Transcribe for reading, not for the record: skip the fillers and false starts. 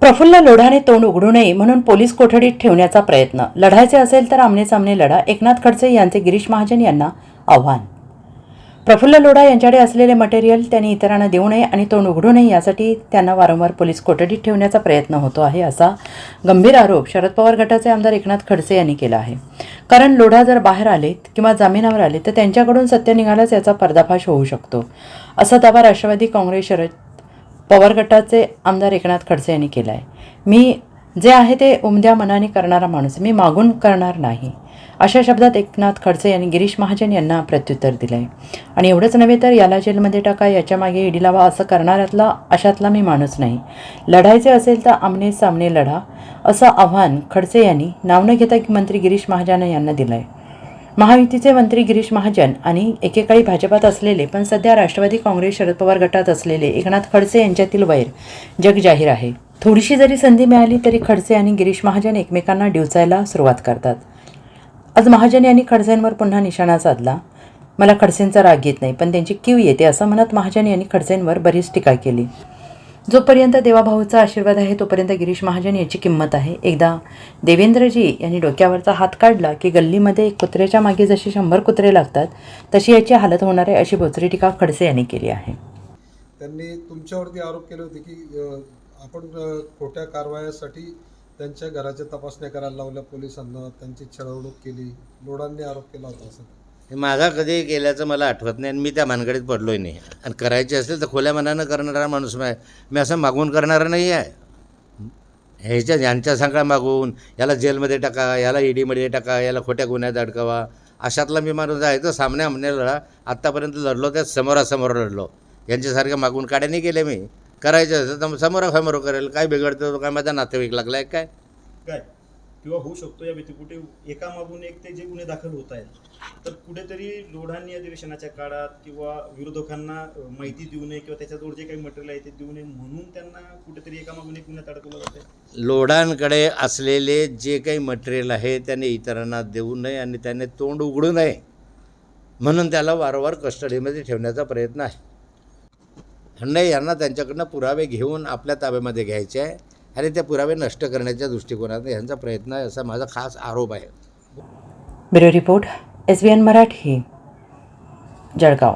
प्रफुल्ल लोढाने तोंड उघडू नये म्हणून पोलीस कोठडीत ठेवण्याचा प्रयत्न. लढायचे असेल तर आमने-सामने लढा. एकनाथ खडसे यांचे गिरीश महाजन यांना आव्हान. प्रफुल्ल लोढा यांच्याकडे असलेले मटेरियल त्यांनी इतरांना देऊ नये आणि तोंड उघडू नये यासाठी त्यांना वारंवार पोलीस कोठडीत ठेवण्याचा प्रयत्न होतो आहे, असा गंभीर आरोप शरद पवार गटाचे आमदार एकनाथ खडसे यांनी केला आहे. कारण लोढा जर बाहेर आले किंवा जामिनावर आले तर त्यांच्याकडून सत्य निघाल्यास याचा पर्दाफाश होऊ शकतो, असा दावा राष्ट्रवादी काँग्रेस शरद पवार गटाचे आमदार एकनाथ खडसे यांनी केला आहे. मी जे आहे ते उमद्या मनाने करणारा माणूस, मी मागून करणार नाही, अशा शब्दात एकनाथ खडसे यांनी गिरीश महाजन यांना प्रत्युत्तर दिलं आहे. आणि एवढंच नव्हे तर याला जेलमध्ये टाका, याच्या मागे ईडी लावा, असं करणाऱ्यातला अशातला मी माणूस नाही. लढायचे असेल तर आमने सामने लढा, असं आव्हान खडसे यांनी नाव न घेता मंत्री गिरीश महाजन यांना दिलं आहे. महायुतीचे मंत्री गिरीश महाजन आणि एकेकाळी भाजपात असलेले पण सध्या राष्ट्रवादी काँग्रेस शरद पवार गटात असलेले एकनाथ खडसे यांच्यातील वैर जग जाहीर आहे. थोडीशी जरी संधी मिळाली तरी खडसे आणि गिरीश महाजन एकमेकांना डिवचायला सुरुवात करतात. आज महाजन यांनी खडसेंवर पुन्हा निशाणा साधला. मला खडसेंचा राग येत नाही पण त्यांची कीव येते, असं म्हणत महाजन यांनी खडसेंवर बरीच टीका केली. जोपर्यंत देवाभाऊचा आशीर्वाद आहे तोपर्यंत गिरीश महाजन याची किंमत आहे. एकदा देवेंद्रजी यांनी डोक्यावरचा हात काढला की गल्लीमध्ये कुत्र्याच्या मागे जशी 100 कुत्रे लागतात तशी याची हालत होणार आहे, अशी बोचरी टीका खडसे यांनी केली आहे. त्यांनी तुमच्यावरती आरोप केले होते की आपण खोट्या कारवायासाठी त्यांच्या घराच्या तपासण्या करायला लावल्या पोलिसांना, त्यांची छळवणूक केली, लोढांनी आरोप केला होता असं. माझा कधी केल्याचं मला आठवत नाही आणि मी त्या भानगडीत पडलोय नाही. आणि करायचे असेल तर खुल्या मनानं करणारा माणूस मी असं मागून करणारा नाही आहे. यांच्या सांगा मागून याला जेलमध्ये टाका, याला ईडीमध्ये टाका, याला खोट्या गुन्ह्यात अडकावा, अशातला मी माणूस आहे. तर सामने लढा, आत्तापर्यंत लढलो त्या समोरासमोर लढलो. यांच्यासारख्या मागून काड्या नाही केल्या मी. करायचं असेल तर समोरासमोर करेल. काय बिघडतं, काय माझा नातेवाईक लागला आहे काय किंवा होऊ शकतो या व्यतिकुठे एका मागून एक ते जे गुन्हे दाखल होत आहेत, तर कुठेतरी लोढांनी अधिवेशनाच्या काळात किंवा विरोधकांना माहिती देऊ नये किंवा त्याच्याजवळ जे काही मटेरियल आहे ते देऊ नये म्हणून त्यांना कुठेतरी एका मागून एक गुन्ह्यात अडकवलं जाते. लोढांकडे असलेले जे काही मटेरियल आहे त्याने इतरांना देऊ नये आणि त्याने तोंड उघडू नये म्हणून त्याला वारंवार कस्टडीमध्ये ठेवण्याचा प्रयत्न आहे. नाही, यांना त्यांच्याकडनं पुरावे घेऊन आपल्या ताब्यामध्ये घ्यायचे आहे आणि ते पुरावे नष्ट करण्याच्या दृष्टिकोनातून यांचा प्रयत्न आहे, असा माझा खास आरोप आहे. Bureau report, SBN Marathi, Jalgaon.